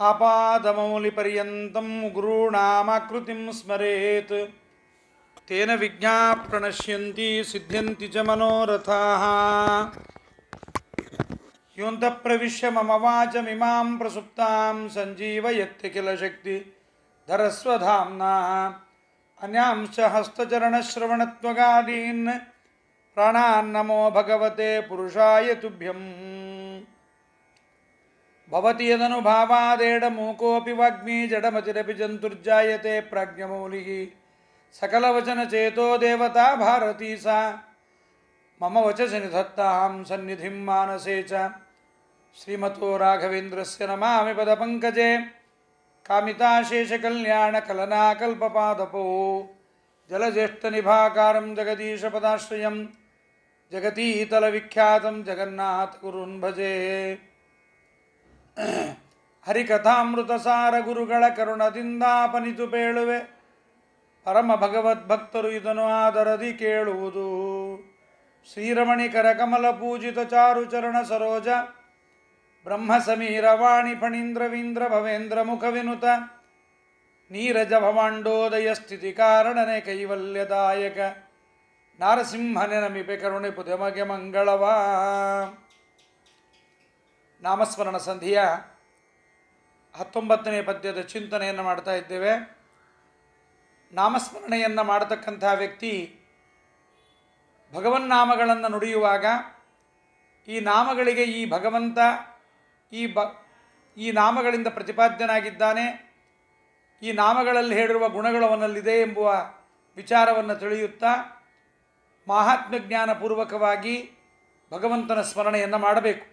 ಆಪಾದಮೌಲಿಪರ್ಯಂತಂ ಗುರುಣಾಮಾಕೃತಿಂ ಸ್ಮರೇತ್ ತೇನ ವಿಜ್ಞಾಃ ಪ್ರಣಶ್ಯಂತಿ ಸಿದ್ಧ್ಯಂತಿ ಚ ಮನೋರಥಾಃ ಯೋऽन्तಃ ಪ್ರವಿಶ್ಯ ಮಮ ವಾಚಮಿಮಾಂ ಪ್ರಸುಪ್ತಾಂ ಸಂಜೀವಯತ್ಯ ಕಿಲ ಶಕ್ತಿ ಧರಸ್ವಧಾಮ್ನಾ ಅನ್ಯಾಂಶ್ಚ ಹಸ್ತಚರಣಶ್ರವಣತ್ವಗಾದೀನ್ ಪ್ರಾಣಾನ್ ನಮೋ ಭಗವತೆ ಪುರುಷಾಯ ತುಭ್ಯಂ ಭವತಿ ಯದನುಭಾವಾದೇಡ ಮೂಕೋಪಿ ವಾಗ್ಮಿ ಜಡಮತಿರಪಿ ಜಂತುರ್ಜಾಯತೆ ಪ್ರಾಜ್ಞಮೌಲಿಃ ಸಕಲವಚನಚೇತೋ ದೇವತಾ ಭಾರತೀ ಸಾ ಮಮ ವಚಸಿ ನಿಧತ್ತಾಂ ಸನ್ನಿಧಿಂ ಮಾನಸೇ ಚ ಶ್ರೀಮತೋ ರಾಘವೇಂದ್ರಸ್ಯ ನಮಾಮಿ ಪದಪಂಕಜೇ ಕಾಮಿತಾಶೇಷಕಲ್ಯಾಣಕಲನಾಕಲ್ಪಪಾದಪೋ ಜಲಜ್ಯೇಷ್ಠನಿಭಾಕಾರಂ ಜಗದೀಶಪದಾಶ್ರಯಂ ಜಗತೀತಲವಿಖ್ಯಾತಂ ಜಗನ್ನಾಥಗುರುನ್ ಭಜೆ. ಹರಿಕಥಾಮೃತಸಾರ ಗುರುಗಳ ಕರುಣದಿಂದಾಪನಿತು ಪೇಳುವೆ, ಪರಮ ಭಗವದ್ಭಕ್ತರು ಇದನ್ನು ಆದರದಿ ಕೇಳುವುದು. ಶ್ರೀರಮಣಿ ಕರಕಮಲ ಪೂಜಿತ ಚಾರು ಚರಣ ಸರೋಜ ಬ್ರಹ್ಮ ಸಮೀರವಾಣಿ ಫಣೀಂದ್ರವೀಂದ್ರ ಭವೇಂದ್ರ ಮುಖ ವಿನುತ ನೀರಜ ಭವಾಂಡೋದಯ ಸ್ಥಿತಿ ಕಾರಣನೆ ಕೈವಲ್ಯದಾಯಕ ನಾರಸಿಂಹನೆ ನಮಿಪೆ ಕರುಣೆ ಪುದಮಗೆ ಮಂಗಳವಾ. ನಾಮಸ್ಮರಣ ಸಂಧಿಯ 19ನೇ ಪದ್ಯದ ಚಿಂತನೆಯನ್ನು ಮಾಡ್ತಾ ಇದ್ದೇವೆ. ನಾಮಸ್ಮರಣೆಯನ್ನು ಮಾಡತಕ್ಕಂಥ ವ್ಯಕ್ತಿ ಭಗವನ್ನಾಮಗಳನ್ನು ನುಡಿಯುವಾಗ ಈ ನಾಮಗಳಿಗೆ ಈ ಭಗವಂತ ಈ ನಾಮಗಳಿಂದ ಪ್ರತಿಪಾದ್ಯನಾಗಿದ್ದಾನೆ, ಈ ನಾಮಗಳಲ್ಲಿ ಹೇಳಿರುವ ಗುಣಗಳು ಅವನಲ್ಲಿದೆ ಎಂಬುವ ವಿಚಾರವನ್ನು ತಿಳಿಯುತ್ತಾ ಮಹಾತ್ಮ್ಯ ಜ್ಞಾನಪೂರ್ವಕವಾಗಿ ಭಗವಂತನ ಸ್ಮರಣೆಯನ್ನು ಮಾಡಬೇಕು.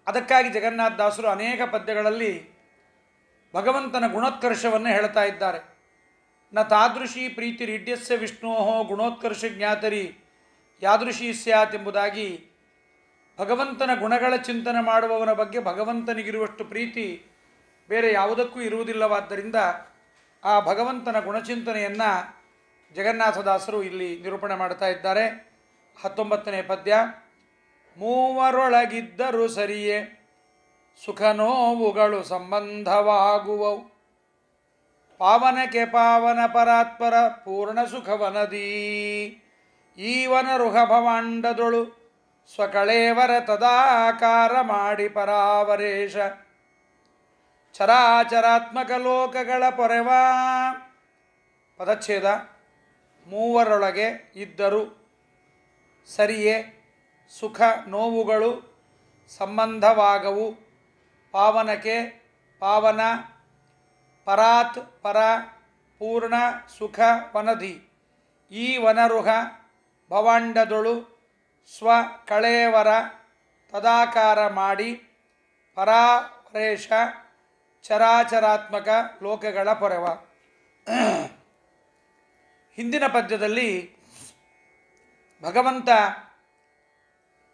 ಅದಕ್ಕಾಗಿ ಜಗನ್ನಾಥದಾಸರು ಅನೇಕ ಪದ್ಯಗಳಲ್ಲಿ ಭಗವಂತನ ಗುಣೋತ್ಕರ್ಷವನ್ನು ಹೇಳ್ತಾ ಇದ್ದಾರೆ. ನ ತಾದೃಶಿ ಪ್ರೀತಿರಿಡ್ಯಸ್ಯ ವಿಷ್ಣೋ ಗುಣೋತ್ಕರ್ಷ ಜ್ಞಾತರಿ ಯಾದೃಶಿ ಸ್ಯಾತ್ ಎಂಬುದಾಗಿ ಭಗವಂತನ ಗುಣಗಳ ಚಿಂತನೆ ಮಾಡುವವನ ಬಗ್ಗೆ ಭಗವಂತನಿಗಿರುವಷ್ಟು ಪ್ರೀತಿ ಬೇರೆ ಯಾವುದಕ್ಕೂ ಇರುವುದಿಲ್ಲವಾದ್ದರಿಂದ ಆ ಭಗವಂತನ ಗುಣಚಿಂತನೆಯನ್ನು ಜಗನ್ನಾಥದಾಸರು ಇಲ್ಲಿ ನಿರೂಪಣೆ ಮಾಡ್ತಾ ಇದ್ದಾರೆ. 19ನೇ ಪದ್ಯ. ಮೂವರೊಳಗಿದ್ದರೂ ಸರಿಯೇ ಸುಖ ನೋವುಗಳು ಸಂಬಂಧವಾಗುವವು, ಪಾವನಕ್ಕೆ ಪಾವನ ಪರಾತ್ಪರ ಪೂರ್ಣ ಸುಖವನದೀ ಈವನ ರುಹ ಭವಾಂಡದೊಳು ಸ್ವಕಳೇವರ ತದಾಕಾರ ಮಾಡಿ ಪರಾವರೇಶ ಚರಾಚರಾತ್ಮಕ ಲೋಕಗಳ ಪೊರೆವಾ. ಪದಚ್ಛೇದ. ಮೂವರೊಳಗೆ ಇದ್ದರೂ ಸರಿಯೇ ಸುಖ ನೋವುಗಳು ಸಂಬಂಧವಾಗವು, ಪಾವನಕ್ಕೆ ಪಾವನ ಪರಾತ್ ಪರ ಪೂರ್ಣ ಸುಖ ವನಧಿ ಈ ವನರುಹ ಭವಾಂಡದೊಳು ಸ್ವ ಕಳೇವರ ತದಾಕಾರ ಮಾಡಿ ಪರಾವರೇಶ ಚರಾಚರಾತ್ಮಕ ಲೋಕಗಳ ಪೊರೆವ. ಹಿಂದಿನ ಪದ್ಯದಲ್ಲಿ ಭಗವಂತ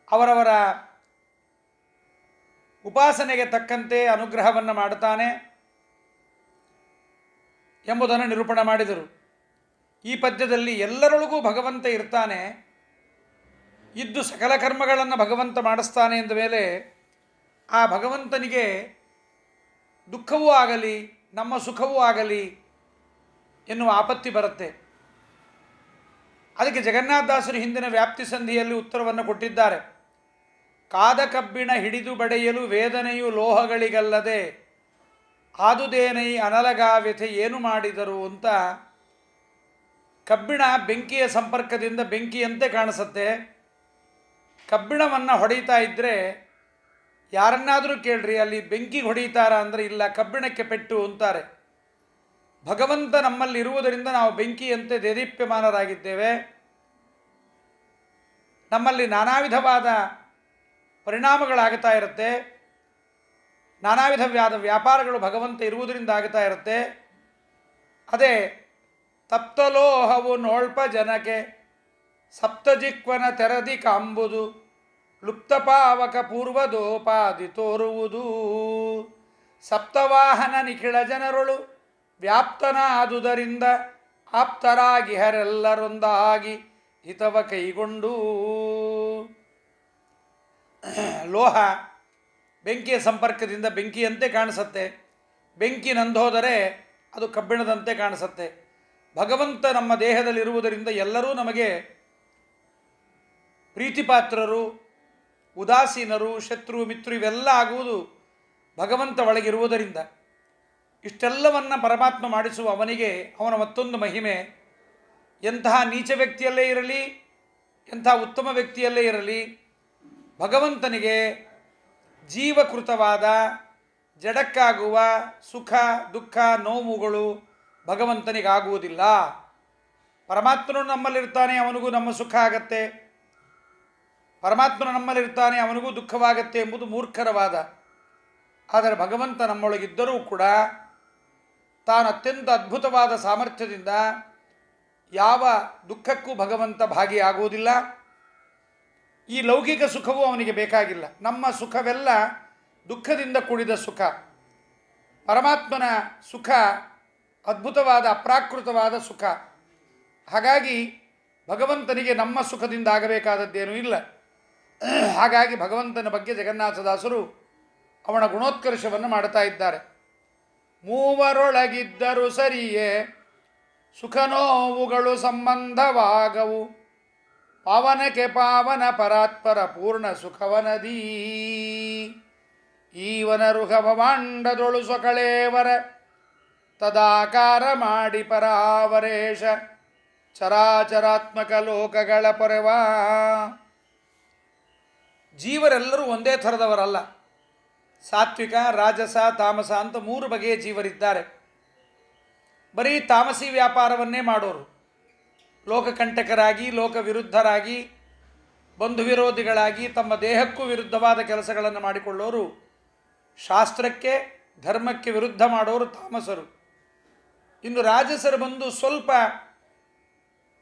ಅವರವರ ಉಪಾಸನೆಗೆ ತಕ್ಕಂತೆ ಅನುಗ್ರಹವನ್ನು ಮಾಡುತ್ತಾನೆ ಎಂಬುದನ್ನು ನಿರೂಪಣೆ ಮಾಡಿದರು. ಈ ಪದ್ಯದಲ್ಲಿ ಎಲ್ಲರೊಳಗೂ ಭಗವಂತ ಇರ್ತಾನೆ, ಇದ್ದು ಸಕಲ ಕರ್ಮಗಳನ್ನು ಭಗವಂತ ಮಾಡಿಸ್ತಾನೆ ಎಂದ ಮೇಲೆ ಆ ಭಗವಂತನಿಗೆ ದುಃಖವೂ ಆಗಲಿ ನಮ್ಮ ಸುಖವೂ ಆಗಲಿ ಎನ್ನುವ ಆಪತ್ತಿ ಬರುತ್ತೆ. ಅದಕ್ಕೆ ಜಗನ್ನಾಥದಾಸರು ಹಿಂದಿನ ವ್ಯಾಪ್ತಿ ಸಂಧಿಯಲ್ಲಿ ಉತ್ತರವನ್ನು ಕೊಟ್ಟಿದ್ದಾರೆ. ಕಾದ ಕಬ್ಬಿಣ ಹಿಡಿದು ಬಡೆಯಲು ವೇದನೆಯು ಲೋಹಗಳಿಗಲ್ಲದೆ ಆದುದೇನೈ ಅನಲಗಾವ್ಯಥೆ ಏನು ಮಾಡಿದರು ಅಂತ. ಕಬ್ಬಿಣ ಬೆಂಕಿಯ ಸಂಪರ್ಕದಿಂದ ಬೆಂಕಿಯಂತೆ ಕಾಣಿಸುತ್ತೆ. ಕಬ್ಬಿಣವನ್ನು ಹೊಡೀತಾ ಇದ್ದರೆ ಯಾರನ್ನಾದರೂ ಕೇಳ್ರಿ ಅಲ್ಲಿ ಬೆಂಕಿಗೆ ಹೊಡೀತಾರ ಅಂದರೆ ಇಲ್ಲ, ಕಬ್ಬಿಣಕ್ಕೆ ಪೆಟ್ಟು ಅಂತಾರೆ. ಭಗವಂತ ನಮ್ಮಲ್ಲಿ ಇರುವುದರಿಂದ ನಾವು ಬೆಂಕಿಯಂತೆ ದೇದೀಪ್ಯಮಾನರಾಗಿದ್ದೇವೆ. ನಮ್ಮಲ್ಲಿ ನಾನಾ ವಿಧವಾದ ಪರಿಣಾಮಗಳಾಗ್ತಾ ಇರುತ್ತೆ, ನಾನಾ ವಿಧವಾದ ವ್ಯಾಪಾರಗಳು ಭಗವಂತ ಇರುವುದರಿಂದ ಆಗ್ತಾ ಇರುತ್ತೆ. ಅದೇ ತಪ್ತಲೋಹವು ನೋಳ್ಪ ಜನಕ್ಕೆ ಸಪ್ತಜಿಕ್ವನ ತೆರದಿ ಕಾಂಬುದು ಲುಪ್ತಪಾವಕ ಪೂರ್ವದೋಪಾದಿ ತೋರುವುದು. ಸಪ್ತವಾಹನ ನಿಖಿಳ ಜನರೊಳು ವ್ಯಾಪ್ತನ ಆದುದರಿಂದ ಆಪ್ತರಾಗಿ ಹರೆಲ್ಲರೊಂದಾಗಿ ಹಿತವ ಕೈಗೊಂಡು. ಲೋಹ ಬೆಂಕಿಯ ಸಂಪರ್ಕದಿಂದ ಬೆಂಕಿಯಂತೆ ಕಾಣಿಸುತ್ತೆ, ಬೆಂಕಿ ನಂದೋದರೆ ಅದು ಕಬ್ಬಿಣದಂತೆ ಕಾಣಿಸುತ್ತೆ. ಭಗವಂತ ನಮ್ಮ ದೇಹದಲ್ಲಿರುವುದರಿಂದ ಎಲ್ಲರೂ ನಮಗೆ ಪ್ರೀತಿಪಾತ್ರರು, ಉದಾಸೀನರು, ಶತ್ರು, ಮಿತ್ರು ಇವೆಲ್ಲ ಆಗುವುದು ಭಗವಂತ ಒಳಗಿರುವುದರಿಂದ. ಇಷ್ಟೆಲ್ಲವನ್ನು ಪರಮಾತ್ಮ ಮಾಡಿಸುವ ಅವನಿಗೆ ಅವನ ಮತ್ತೊಂದು ಮಹಿಮೆ, ಎಂತಹ ನೀಚ ವ್ಯಕ್ತಿಯಲ್ಲೇ ಇರಲಿ, ಎಂಥ ಉತ್ತಮ ವ್ಯಕ್ತಿಯಲ್ಲೇ ಇರಲಿ, ಭಗವಂತನಿಗೆ ಜೀವಕೃತವಾದ ಜಡಕ್ಕಾಗುವ ಸುಖ ದುಃಖ ನೋವುಗಳು ಭಗವಂತನಿಗಾಗುವುದಿಲ್ಲ. ಪರಮಾತ್ಮನು ನಮ್ಮಲ್ಲಿರ್ತಾನೆ, ಅವನಿಗೂ ನಮ್ಮ ಸುಖ ಆಗತ್ತೆ, ಪರಮಾತ್ಮನು ನಮ್ಮಲ್ಲಿರ್ತಾನೆ, ಅವನಿಗೂ ದುಃಖವಾಗತ್ತೆ ಎಂಬುದು ಮೂರ್ಖರವಾದ. ಆದರೆ ಭಗವಂತ ನಮ್ಮೊಳಗಿದ್ದರೂ ಕೂಡ ತಾನು ಅತ್ಯಂತ ಅದ್ಭುತವಾದ ಸಾಮರ್ಥ್ಯದಿಂದ ಯಾವ ದುಃಖಕ್ಕೂ ಭಗವಂತ ಭಾಗಿಯಾಗುವುದಿಲ್ಲ. ಈ ಲೌಕಿಕ ಸುಖವೂ ಅವನಿಗೆ ಬೇಕಾಗಿಲ್ಲ. ನಮ್ಮ ಸುಖವೆಲ್ಲ ದುಃಖದಿಂದ ಕೂಡಿದ ಸುಖ. ಪರಮಾತ್ಮನ ಸುಖ ಅದ್ಭುತವಾದ ಅಪ್ರಾಕೃತವಾದ ಸುಖ. ಹಾಗಾಗಿ ಭಗವಂತನಿಗೆ ನಮ್ಮ ಸುಖದಿಂದ ಆಗಬೇಕಾದದ್ದೇನೂ ಇಲ್ಲ. ಹಾಗಾಗಿ ಭಗವಂತನ ಬಗ್ಗೆ ಜಗನ್ನಾಥದಾಸರು ಅವನ ಗುಣೋತ್ಕರ್ಷವನ್ನು ಮಾಡ್ತಾ ಇದ್ದಾರೆ. ಮೂವರೊಳಗಿದ್ದರೂ ಸರಿಯೇ ಸುಖ ನೋವುಗಳು ಸಂಬಂಧವಾಗವು, ಪಾವನಕ್ಕೆ ಪಾವನ ಪರಾತ್ಪರ ಪೂರ್ಣ ಸುಖವನದೀ. ಈವನ ರುಖ ಭವಾಂಡದೊಳು ಸೊಕಳೇವರ ತದಾಕಾರ ಮಾಡಿ ಪರಾವರೇಶ ಚರಾಚರಾತ್ಮಕ ಲೋಕಗಳ ಪೊರೆವಾ. ಜೀವರೆಲ್ಲರೂ ಒಂದೇ ಥರದವರಲ್ಲ. ಸಾತ್ವಿಕ, ರಾಜಸ, ತಾಮಸ ಅಂತ 3 ಬಗೆಯ ಜೀವರಿದ್ದಾರೆ. ಬರೀ ತಾಮಸಿ ವ್ಯಾಪಾರವನ್ನೇ ಮಾಡೋರು, ಲೋಕಕಂಟಕರಾಗಿ, ಲೋಕ ವಿರುದ್ಧರಾಗಿ, ಬಂಧು ವಿರೋಧಿಗಳಾಗಿ, ತಮ್ಮ ದೇಹಕ್ಕೂ ವಿರುದ್ಧವಾದ ಕೆಲಸಗಳನ್ನು ಮಾಡಿಕೊಳ್ಳೋರು, ಶಾಸ್ತ್ರಕ್ಕೆ ಧರ್ಮಕ್ಕೆ ವಿರುದ್ಧ ಮಾಡೋರು ತಾಮಸರು. ಇನ್ನು ರಾಜಸರು ಬಂದು ಸ್ವಲ್ಪ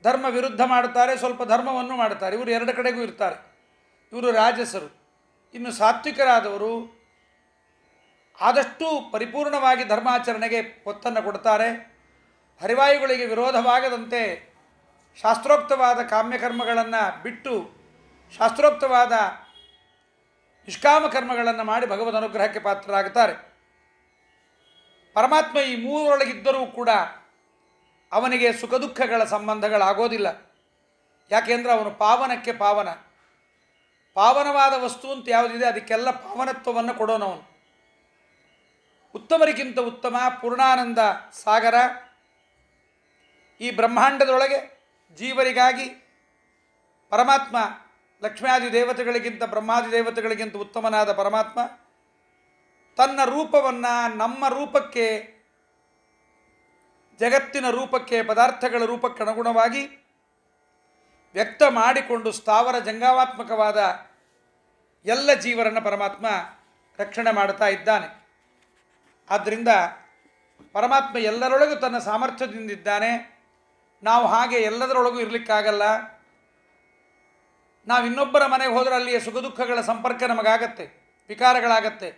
ಧರ್ಮ ವಿರುದ್ಧ ಮಾಡ್ತಾರೆ, ಸ್ವಲ್ಪ ಧರ್ಮವನ್ನು ಮಾಡ್ತಾರೆ. ಇವರು 2 ಕಡೆಗೂ ಇರ್ತಾರೆ, ಇವರು ರಾಜಸರು. ಇನ್ನು ಸಾತ್ವಿಕರಾದವರು ಆದಷ್ಟು ಪರಿಪೂರ್ಣವಾಗಿ ಧರ್ಮಾಚರಣೆಗೆ ಒತ್ತನ್ನು ಕೊಡ್ತಾರೆ. ಹರಿವಾಯುಗಳಿಗೆ ವಿರೋಧವಾಗದಂತೆ ಶಾಸ್ತ್ರೋಕ್ತವಾದ ಕಾಮ್ಯಕರ್ಮಗಳನ್ನು ಬಿಟ್ಟು ಶಾಸ್ತ್ರೋಕ್ತವಾದ ನಿಷ್ಕಾಮ ಕರ್ಮಗಳನ್ನು ಮಾಡಿ ಭಗವದ್ ಅನುಗ್ರಹಕ್ಕೆ ಪಾತ್ರರಾಗುತ್ತಾರೆ. ಪರಮಾತ್ಮ ಈ 3ರೊಳಗಿದ್ದರೂ ಕೂಡ ಅವನಿಗೆ ಸುಖ ದುಃಖಗಳ ಸಂಬಂಧಗಳಾಗೋದಿಲ್ಲ. ಯಾಕೆಂದರೆ ಅವನು ಪಾವನಕ್ಕೆ ಪಾವನ. ಪಾವನವಾದ ವಸ್ತು ಅಂತ ಯಾವುದಿದೆ ಅದಕ್ಕೆಲ್ಲ ಪಾವನತ್ವವನ್ನು ಕೊಡೋನವನು. ಉತ್ತಮರಿಗಿಂತ ಉತ್ತಮ ಪೂರ್ಣಾನಂದ ಸಾಗರ. ಈ ಬ್ರಹ್ಮಾಂಡದೊಳಗೆ ಜೀವರಿಗಾಗಿ ಪರಮಾತ್ಮ ಲಕ್ಷ್ಮ್ಯಾದಿ ದೇವತೆಗಳಿಗಿಂತ ಬ್ರಹ್ಮಾದಿ ದೇವತೆಗಳಿಗಿಂತ ಉತ್ತಮನಾದ ಪರಮಾತ್ಮ ತನ್ನ ರೂಪವನ್ನು ನಮ್ಮ ರೂಪಕ್ಕೆ, ಜಗತ್ತಿನ ರೂಪಕ್ಕೆ, ಪದಾರ್ಥಗಳ ರೂಪಕ್ಕೆ ಅನುಗುಣವಾಗಿ ವ್ಯಕ್ತ ಮಾಡಿಕೊಂಡು ಸ್ಥಾವರ ಜಂಗಾವಾತ್ಮಕವಾದ ಎಲ್ಲ ಜೀವರನ್ನು ಪರಮಾತ್ಮ ರಕ್ಷಣೆ ಮಾಡ್ತಾ ಇದ್ದಾನೆ. ಆದ್ದರಿಂದ ಪರಮಾತ್ಮ ಎಲ್ಲರೊಳಗೂ ತನ್ನ ಸಾಮರ್ಥ್ಯದಿಂದಿದ್ದಾನೆ. ನಾವು ಹಾಗೆ ಎಲ್ಲದರೊಳಗೂ ಇರಲಿಕ್ಕಾಗಲ್ಲ. ನಾವು ಇನ್ನೊಬ್ಬರ ಮನೆಗೆ ಹೋದರೆ ಅಲ್ಲಿಯ ಸುಖ ದುಃಖಗಳ ಸಂಪರ್ಕ ನಮಗಾಗತ್ತೆ, ವಿಕಾರಗಳಾಗತ್ತೆ.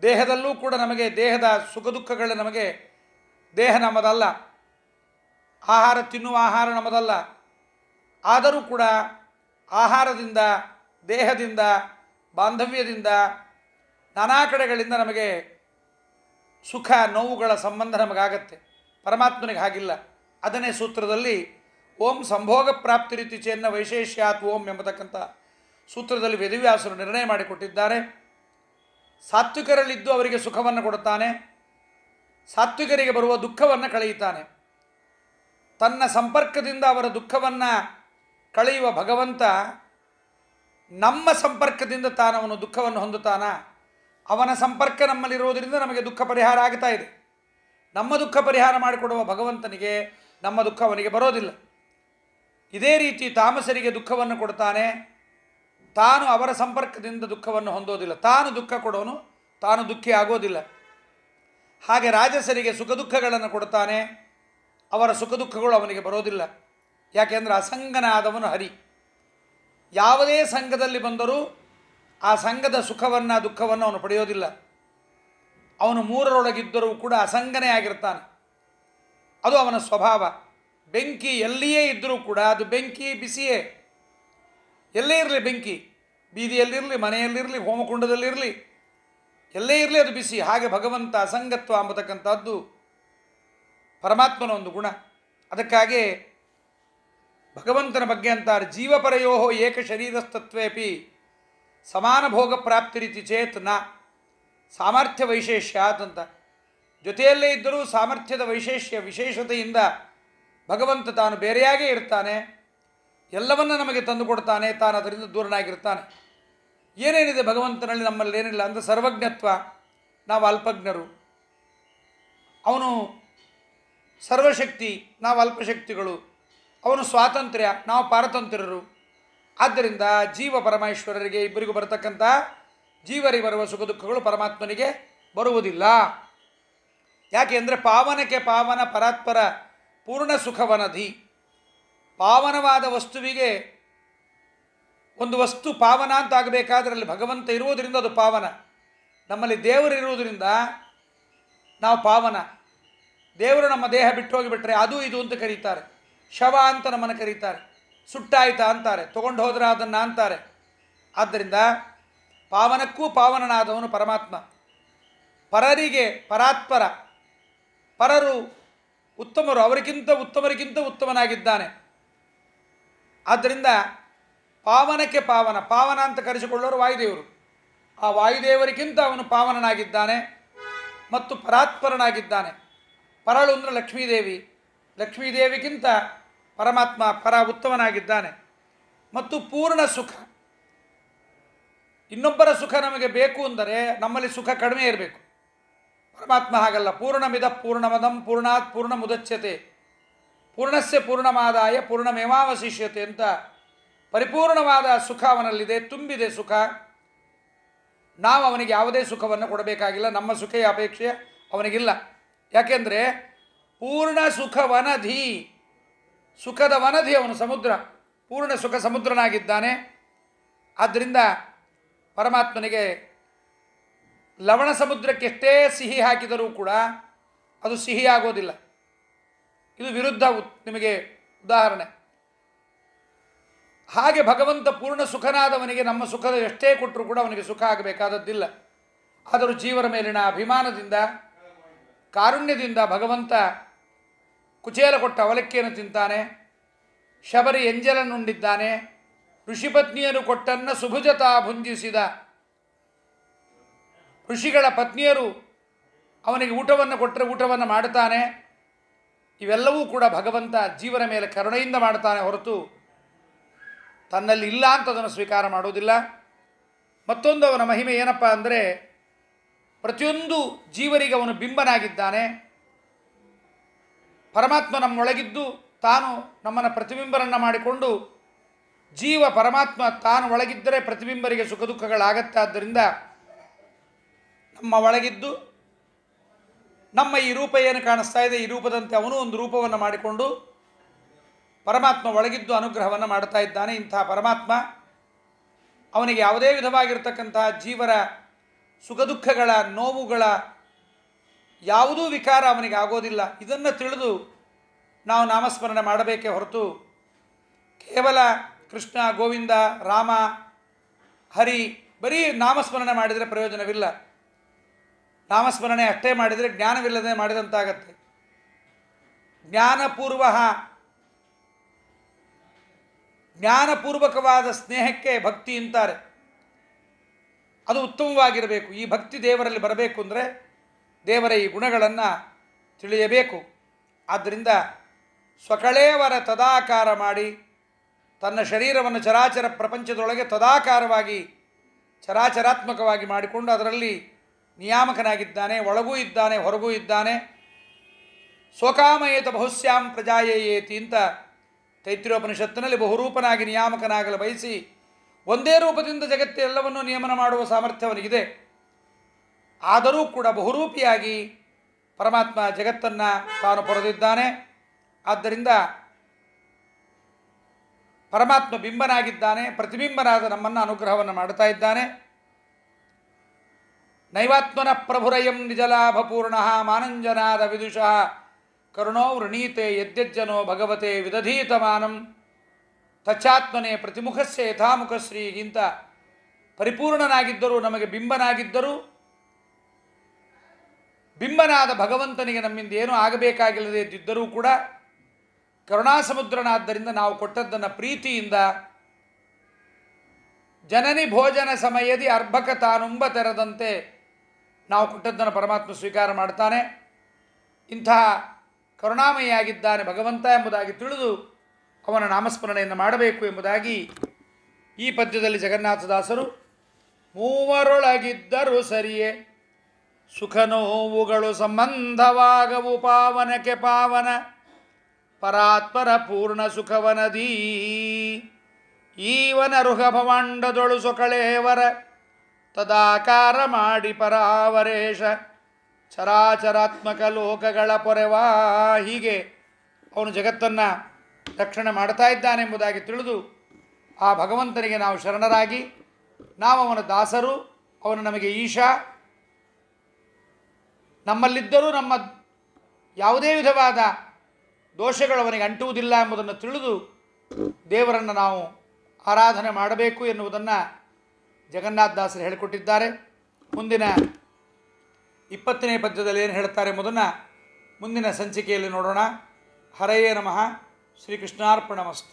ದೇಹದಲ್ಲೂ ಕೂಡ ನಮಗೆ ದೇಹದ ಸುಖ ದುಃಖಗಳು ನಮಗೆ, ದೇಹ ನಮ್ಮದಲ್ಲ, ಆಹಾರ ತಿನ್ನುವ ಆಹಾರ ನಮ್ಮದಲ್ಲ. ಆದರೂ ಕೂಡ ಆಹಾರದಿಂದ, ದೇಹದಿಂದ, ಬಾಂಧವ್ಯದಿಂದ, ನಾನಾ ಕಡೆಗಳಿಂದ ನಮಗೆ ಸುಖ ನೋವುಗಳ ಸಂಬಂಧ ನಮಗಾಗತ್ತೆ. ಪರಮಾತ್ಮನಿಗೆ ಹಾಗಿಲ್ಲ. ಅದನ್ನೇ ಸೂತ್ರದಲ್ಲಿ ಓಂ ಸಂಭೋಗ ಪ್ರಾಪ್ತಿ ರೀತಿ ಚೇನ್ನ ವೈಶೇಷ್ಯಾತ್ ಓಂ ಎಂಬತಕ್ಕಂಥ ಸೂತ್ರದಲ್ಲಿ ವೇದವ್ಯಾಸರು ನಿರ್ಣಯ ಮಾಡಿಕೊಟ್ಟಿದ್ದಾರೆ. ಸಾತ್ವಿಕರಲ್ಲಿದ್ದು ಅವರಿಗೆ ಸುಖವನ್ನು ಕೊಡುತ್ತಾನೆ, ಸಾತ್ವಿಕರಿಗೆ ಬರುವ ದುಃಖವನ್ನು ಕಳೆಯುತ್ತಾನೆ. ತನ್ನ ಸಂಪರ್ಕದಿಂದ ಅವರ ದುಃಖವನ್ನು ಕಳೆಯುವ ಭಗವಂತ ನಮ್ಮ ಸಂಪರ್ಕದಿಂದ ತಾನವನು ದುಃಖವನ್ನು ಹೊಂದುತ್ತಾನ. ಅವನ ಸಂಪರ್ಕ ನಮ್ಮಲ್ಲಿರುವುದರಿಂದ ನಮಗೆ ದುಃಖ ಪರಿಹಾರ ಆಗ್ತಾ ಇದೆ. ನಮ್ಮ ದುಃಖ ಪರಿಹಾರ ಮಾಡಿಕೊಡುವ ಭಗವಂತನಿಗೆ ನಮ್ಮ ದುಃಖ ಅವನಿಗೆ ಬರೋದಿಲ್ಲ. ಇದೇ ರೀತಿ ತಾಮಸರಿಗೆ ದುಃಖವನ್ನು ಕೊಡ್ತಾನೆ, ತಾನು ಅವರ ಸಂಪರ್ಕದಿಂದ ದುಃಖವನ್ನು ಹೊಂದೋದಿಲ್ಲ. ತಾನು ದುಃಖ ಕೊಡೋನು, ತಾನು ದುಃಖಿ ಆಗೋದಿಲ್ಲ. ಹಾಗೆ ರಾಜಸರಿಗೆ ಸುಖ ದುಃಖಗಳನ್ನು ಕೊಡ್ತಾನೆ, ಅವರ ಸುಖ ದುಃಖಗಳು ಅವನಿಗೆ ಬರೋದಿಲ್ಲ. ಯಾಕೆಂದರೆ ಅಸಂಗನಾದವನು ಹರಿ. ಯಾವುದೇ ಸಂಘದಲ್ಲಿ ಬಂದರೂ ಆ ಸಂಘದ ಸುಖವನ್ನು ದುಃಖವನ್ನು ಅವನು ಪಡೆಯೋದಿಲ್ಲ. ಅವನು ಮೂರರೊಳಗಿದ್ದರೂ ಕೂಡ ಅಸಂಗನೇ ಆಗಿರ್ತಾನೆ. ಅದು ಅವನ ಸ್ವಭಾವ. ಬೆಂಕಿ ಎಲ್ಲಿಯೇ ಇದ್ದರೂ ಕೂಡ ಅದು ಬೆಂಕಿ ಬಿಸಿಯೇ. ಎಲ್ಲೇ ಇರಲಿ ಬೆಂಕಿ, ಬೀದಿಯಲ್ಲಿರಲಿ, ಮನೆಯಲ್ಲಿರಲಿ, ಹೋಮಕುಂಡದಲ್ಲಿರಲಿ, ಎಲ್ಲೇ ಇರಲಿ ಅದು ಬಿಸಿ. ಹಾಗೆ ಭಗವಂತ ಅಸಂಗತ್ವ ಅಂಬತಕ್ಕಂಥದ್ದು ಪರಮಾತ್ಮನ ಒಂದು ಗುಣ. ಅದಕ್ಕಾಗಿ ಭಗವಂತನ ಬಗ್ಗೆ ಅಂತಾರೆ, ಜೀವಪರಯೋ ಏಕ ಶರೀರಸ್ತತ್ವೇಪಿ ಸಮಾನ ಭೋಗ ಪ್ರಾಪ್ತಿರಿತಿ ಚೇತ್ ನ ಸಾಮರ್ಥ್ಯ ವೈಶೇಷ್ಯಾತ್ ಅಂತ. ಜೊತೆಯಲ್ಲೇ ಇದ್ದರೂ ಸಾಮರ್ಥ್ಯದ ವಿಶೇಷತೆಯಿಂದ ಭಗವಂತ ತಾನು ಬೇರೆಯಾಗೇ ಇರ್ತಾನೆ, ಎಲ್ಲವನ್ನ ನಮಗೆ ತಂದುಕೊಡ್ತಾನೆ, ತಾನು ಅದರಿಂದ ದೂರನಾಗಿರ್ತಾನೆ. ಏನೇನಿದೆ ಭಗವಂತನಲ್ಲಿ, ನಮ್ಮಲ್ಲಿ ಏನಿಲ್ಲ ಅಂದರೆ ಸರ್ವಜ್ಞತ್ವ, ನಾವು ಅಲ್ಪಜ್ಞರು. ಅವನು ಸರ್ವಶಕ್ತಿ, ನಾವು ಅಲ್ಪಶಕ್ತಿಗಳು. ಅವನು ಸ್ವಾತಂತ್ರ್ಯ, ನಾವು ಪಾರತಂತ್ರ್ಯರು. ಆದ್ದರಿಂದ ಜೀವ ಪರಮೇಶ್ವರರಿಗೆ ಇಬ್ಬರಿಗೂ ಬರತಕ್ಕಂಥ ಜೀವರಿಗೆ ಬರುವ ಸುಖ ದುಃಖಗಳು ಪರಮಾತ್ಮನಿಗೆ ಬರುವುದಿಲ್ಲ. ಯಾಕೆ ಅಂದರೆ ಪಾವನಕ್ಕೆ ಪಾವನ ಪರಾತ್ಪರ ಪೂರ್ಣ ಸುಖವನಧಿ. ಪಾವನವಾದ ವಸ್ತುವಿಗೆ ಒಂದು ವಸ್ತು ಪಾವನ ಅಂತ ಆಗಬೇಕಾದ್ರೆ ಅಲ್ಲಿ ಭಗವಂತ ಇರುವುದರಿಂದ ಅದು ಪಾವನ. ನಮ್ಮಲ್ಲಿ ದೇವರು ಇರುವುದರಿಂದ ನಾವು ಪಾವನ. ದೇವರು ನಮ್ಮ ದೇಹ ಬಿಟ್ಟು ಹೋಗಿಬಿಟ್ರೆ ಅದು ಇದು ಅಂತ ಕರೀತಾರೆ, ಶವ ಅಂತ ನಮ್ಮನ್ನು ಕರೀತಾರೆ, ಸುಟ್ಟಾಯ್ತಾ ಅಂತಾರೆ, ತೊಗೊಂಡು ಹೋದ್ರೆ ಅದನ್ನು ಅಂತಾರೆ. ಆದ್ದರಿಂದ ಪಾವನಕ್ಕೂ ಪಾವನನಾದವನು ಪರಮಾತ್ಮ. ಪರರಿಗೆ ಪರಾತ್ಪರ, ಪರರು ಉತ್ತಮರು, ಉತ್ತಮರಿಗಿಂತ ಉತ್ತಮನಾಗಿದ್ದಾನೆ. ಆದ್ದರಿಂದ ಪಾವನಕ್ಕೆ ಪಾವನ, ಪಾವನ ಅಂತ ಕರೆಸಿಕೊಳ್ಳೋರು ವಾಯುದೇವರು. ಆ ವಾಯುದೇವರಿಗಿಂತ ಅವನು ಪಾವನನಾಗಿದ್ದಾನೆ ಮತ್ತು ಪರಾತ್ಪರನಾಗಿದ್ದಾನೆ. ಪರಳು ಅಂದರೆ ಲಕ್ಷ್ಮೀದೇವಿ, ಲಕ್ಷ್ಮೀದೇವಿಗಿಂತ ಪರಮಾತ್ಮ ಉತ್ತಮನಾಗಿದ್ದಾನೆ. ಮತ್ತು ಪೂರ್ಣ ಸುಖ. ಇನ್ನೊಬ್ಬರ ಸುಖ ನಮಗೆ ಬೇಕು ಅಂದರೆ ನಮ್ಮಲ್ಲಿ ಸುಖ ಕಡಿಮೆ ಇರಬೇಕು. ಪರಮಾತ್ಮ ಹಾಗಲ್ಲ. ಪೂರ್ಣಮಿದ ಪೂರ್ಣಮದಂ ಪೂರ್ಣಾತ್ ಪೂರ್ಣ ಮುದಚ್ಯತೆ ಪೂರ್ಣಸ್ಯ ಪೂರ್ಣಮಾದಾಯ ಪೂರ್ಣಮೇವಾವಶಿಷ್ಯತೆ ಅಂತ ಪರಿಪೂರ್ಣವಾದ ಸುಖ ಅವನಲ್ಲಿದೆ, ತುಂಬಿದೆ ಸುಖ. ನಾವು ಅವನಿಗೆ ಯಾವುದೇ ಸುಖವನ್ನು ಕೊಡಬೇಕಾಗಿಲ್ಲ, ನಮ್ಮ ಸುಖೆಯ ಅಪೇಕ್ಷೆ ಅವನಿಗಿಲ್ಲ. ಯಾಕೆಂದರೆ ಪೂರ್ಣ ಸುಖವನಧಿ, ಸುಖದ ವನಧಿ ಅವನು, ಸಮುದ್ರ, ಪೂರ್ಣ ಸುಖ ಸಮುದ್ರನಾಗಿದ್ದಾನೆ. ಆದ್ದರಿಂದ ಪರಮಾತ್ಮನಿಗೆ ಲವಣ ಸಮುದ್ರಕ್ಕೆ ಎಷ್ಟೇ ಸಿಹಿ ಹಾಕಿದರೂ ಕೂಡ ಅದು ಸಿಹಿಯಾಗೋದಿಲ್ಲ. ಇದು ವಿರುದ್ಧ ನಿಮಗೆ ಉದಾಹರಣೆ. ಹಾಗೆ ಭಗವಂತ ಪೂರ್ಣ ಸುಖನಾದವನಿಗೆ ನಮ್ಮ ಸುಖದ ಎಷ್ಟೇ ಕೊಟ್ಟರೂ ಕೂಡ ಅವನಿಗೆ ಸುಖ ಆಗಬೇಕಾದದ್ದಿಲ್ಲ. ಆದರೂ ಜೀವರ ಮೇಲಿನ ಅಭಿಮಾನದಿಂದ, ಕಾರುಣ್ಯದಿಂದ ಭಗವಂತ ಕುಚೇಲ ಕೊಟ್ಟ ಅವಲಕ್ಕಿಯನ್ನು ತಿಂತಾನೆ, ಶಬರಿ ಎಂಜಲನ್ನುಂಡಿದ್ದಾನೆ, ಋಷಿಪತ್ನಿಯರು ಕೊಟ್ಟನ್ನ ಸುಭುಜತಾ ಭುಂಜಿಸಿದ. ಋಷಿಗಳ ಪತ್ನಿಯರು ಅವನಿಗೆ ಊಟವನ್ನು ಕೊಟ್ಟರೆ ಊಟವನ್ನು ಮಾಡುತ್ತಾನೆ. ಇವೆಲ್ಲವೂ ಕೂಡ ಭಗವಂತ ಜೀವನ ಮೇಲೆ ಕರುಣೆಯಿಂದ ಮಾಡ್ತಾನೆ ಹೊರತು ತನ್ನಲ್ಲಿ ಇಲ್ಲ ಅಂತ ಅದನ್ನು ಸ್ವೀಕಾರ ಮಾಡೋದಿಲ್ಲ. ಮತ್ತೊಂದು ಅವನ ಮಹಿಮೆ ಏನಪ್ಪ ಅಂದರೆ ಪ್ರತಿಯೊಂದು ಜೀವರಿಗೆ ಅವನು ಬಿಂಬನಾಗಿದ್ದಾನೆ. ಪರಮಾತ್ಮ ನಮ್ಮೊಳಗಿದ್ದು ತಾನು ನಮ್ಮನ್ನು ಪ್ರತಿಬಿಂಬರನ್ನು ಮಾಡಿಕೊಂಡು, ಜೀವ ಪರಮಾತ್ಮ ತಾನು ಒಳಗಿದ್ದರೆ ಪ್ರತಿಬಿಂಬರಿಗೆ ಸುಖ ದುಃಖಗಳಾಗತ್ತೆ. ಆದ್ದರಿಂದ ನಮ್ಮ ಒಳಗಿದ್ದು ನಮ್ಮ ಈ ರೂಪ ಏನು ಕಾಣಿಸ್ತಾ ಇದೆ, ಈ ರೂಪದಂತೆ ಅವನು ಒಂದು ರೂಪವನ್ನು ಮಾಡಿಕೊಂಡು ಪರಮಾತ್ಮ ಒಳಗಿದ್ದು ಅನುಗ್ರಹವನ್ನು ಮಾಡ್ತಾ ಇದ್ದಾನೆ. ಇಂಥ ಪರಮಾತ್ಮ ಅವನಿಗೆ ಯಾವುದೇ ವಿಧವಾಗಿರ್ತಕ್ಕಂತಹ ಜೀವರ ಸುಖ ದುಃಖಗಳ, ನೋವುಗಳ ಯಾವುದೂ ವಿಕಾರ ಅವನಿಗೆ ಆಗೋದಿಲ್ಲ. ಇದನ್ನು ತಿಳಿದು ನಾವು ನಾಮಸ್ಮರಣೆ ಮಾಡಬೇಕೇ ಹೊರತು ಕೇವಲ ಕೃಷ್ಣ, ಗೋವಿಂದ, ರಾಮ, ಹರಿ ಬರೀ ನಾಮಸ್ಮರಣೆ ಮಾಡಿದರೆ ಪ್ರಯೋಜನವಿಲ್ಲ. ನಾಮಸ್ಮರಣೆ ಅಷ್ಟೇ ಮಾಡಿದರೆ ಜ್ಞಾನವಿಲ್ಲದೆ ಮಾಡಿದಂತಾಗತ್ತೆ. ಜ್ಞಾನಪೂರ್ವಕವಾದ ಸ್ನೇಹಕ್ಕೆ ಭಕ್ತಿ ಅಂತಾರೆ. ಅದು ಉತ್ತಮವಾಗಿರಬೇಕು. ಈ ಭಕ್ತಿ ದೇವರಲ್ಲಿ ಬರಬೇಕು ಅಂದರೆ ದೇವರ ಈ ಗುಣಗಳನ್ನು ತಿಳಿಯಬೇಕು. ಆದ್ದರಿಂದ ಸ್ವಕಳೇವರ ತದಾಕಾರ ಮಾಡಿ ತನ್ನ ಶರೀರವನ್ನು ಚರಾಚರ ಪ್ರಪಂಚದೊಳಗೆ ತದಾಕಾರವಾಗಿ ಚರಾಚರಾತ್ಮಕವಾಗಿ ಮಾಡಿಕೊಂಡು ಅದರಲ್ಲಿ ನಿಯಾಮಕನಾಗಿದ್ದಾನೆ. ಒಳಗೂ ಇದ್ದಾನೆ, ಹೊರಗೂ ಇದ್ದಾನೆ. ಸ್ವಕಾಮಯೇತ ಬಹುಶ್ಯಾಂ ಪ್ರಜಾಯೇಯೇತಿ ಅಂತ ತೈತ್ರಿಯೋಪನಿಷತ್ತಿನಲ್ಲಿ ಬಹುರೂಪನಾಗಿ ನಿಯಾಮಕನಾಗಲು ಬಯಸಿ ಒಂದೇ ರೂಪದಿಂದ ಜಗತ್ತೆಲ್ಲವನ್ನೂ ನಿಯಮನ ಮಾಡುವ ಸಾಮರ್ಥ್ಯ ಅವನಿಗಿದೆ. ಆದರೂ ಕೂಡ ಬಹುರೂಪಿಯಾಗಿ ಪರಮಾತ್ಮ ಜಗತ್ತನ್ನು ತಾನು ಪೊರೆದಿದ್ದಾನೆ. ಆದ್ದರಿಂದ ಪರಮಾತ್ಮ ಬಿಂಬನಾಗಿದ್ದಾನೆ, ಪ್ರತಿಬಿಂಬನಾದ ನಮ್ಮನ್ನು ಅನುಗ್ರಹವನ್ನು ಮಾಡುತ್ತಾ ಇದ್ದಾನೆ. ನೈವಾತ್ಮನಃ ಪ್ರಭುರಯಂ ನಿಜಲಾಭಪೂರ್ಣಃ ಮಾನಂಜನಾದ ವಿದುಷಃ ಕರುಣೋ ವೃಣೀತೆ ಯದ್ಯಜ್ಜನೋ ಭಗವತೆ ವಿದಧೀತಮಾನಂ ತಚ್ಚಾತ್ಮನೆ ಪ್ರತಿಮುಖಸ್ಯ ಯಥಾಮುಖಶ್ರೀಗಿಂತ ಪರಿಪೂರ್ಣನಾಗಿದ್ದರೂ ನಮಗೆ ಬಿಂಬನಾಗಿದ್ದರೂ ಬಿಂಬನಾದ ಭಗವಂತನಿಗೆ ನಮ್ಮಿಂದ ಏನೂ ಆಗಬೇಕಾಗಿಲ್ಲದೆ ಇದ್ದರೂ ಕೂಡ ಕರುಣಾಸಮುದ್ರನಾದ್ದರಿಂದ ನಾವು ಕೊಟ್ಟದ್ದನ್ನು ಪ್ರೀತಿಯಿಂದ ಜನನಿ ಭೋಜನ ಸಮಯದಿ ಅರ್ಭಕ ತಾನುಂಬ ತೆರದಂತೆ ನಾವು ಕೊಟ್ಟದ್ದನ್ನು ಪರಮಾತ್ಮ ಸ್ವೀಕಾರ ಮಾಡ್ತಾನೆ. ಇಂತಹ ಕರುಣಾಮಯಿಯಾಗಿದ್ದಾನೆ ಭಗವಂತ ಎಂಬುದಾಗಿ ತಿಳಿದು ಅವನ ನಾಮಸ್ಮರಣೆಯನ್ನು ಮಾಡಬೇಕು ಎಂಬುದಾಗಿ ಈ ಪದ್ಯದಲ್ಲಿ ಜಗನ್ನಾಥದಾಸರು ಮೂವರೊಳಗಿದ್ದರೂ ಸರಿಯೇ ಸುಖ ನೋವುಗಳು ಸಂಬಂಧವಾಗವು ಪಾವನಕ್ಕೆ ಪಾವನ ಪರಾತ್ಪರ ಪೂರ್ಣ ಸುಖವನದೀ ಈವನ ರುಹ ಭವಾಂಡದೊಳು ಸೊಕಳೇವರ ತದಾಕಾರ ಮಾಡಿ ಪರಾವರೇಶ ಚರಾಚರಾತ್ಮಕ ಲೋಕಗಳ ಪೊರೆವಾ. ಹೀಗೆ ಅವನು ಜಗತ್ತನ್ನು ರಕ್ಷಣೆ ಮಾಡ್ತಾ ಇದ್ದಾನೆಂಬುದಾಗಿ ತಿಳಿದು ಆ ಭಗವಂತನಿಗೆ ನಾವು ಶರಣರಾಗಿ ನಾವು ಅವನ ದಾಸರು, ಅವನು ನಮಗೆ ಈಶಾ, ನಮ್ಮಲ್ಲಿದ್ದರೂ ನಮ್ಮ ಯಾವುದೇ ವಿಧವಾದ ದೋಷಗಳು ಅವನಿಗೆ ಅಂಟುವುದಿಲ್ಲ ಎಂಬುದನ್ನು ತಿಳಿದು ದೇವರನ್ನು ನಾವು ಆರಾಧನೆ ಮಾಡಬೇಕು ಎನ್ನುವುದನ್ನು ಜಗನ್ನಾಥದಾಸರು ಹೇಳಿಕೊಟ್ಟಿದ್ದಾರೆ. ಮುಂದಿನ 20ನೇ ಪದ್ಯದಲ್ಲಿ ಏನು ಹೇಳ್ತಾರೆ ಎಂಬುದನ್ನು ಮುಂದಿನ ಸಂಚಿಕೆಯಲ್ಲಿ ನೋಡೋಣ. ಹರಯೇ ನಮಃ. ಶ್ರೀಕೃಷ್ಣಾರ್ಪಣಮಸ್ತು.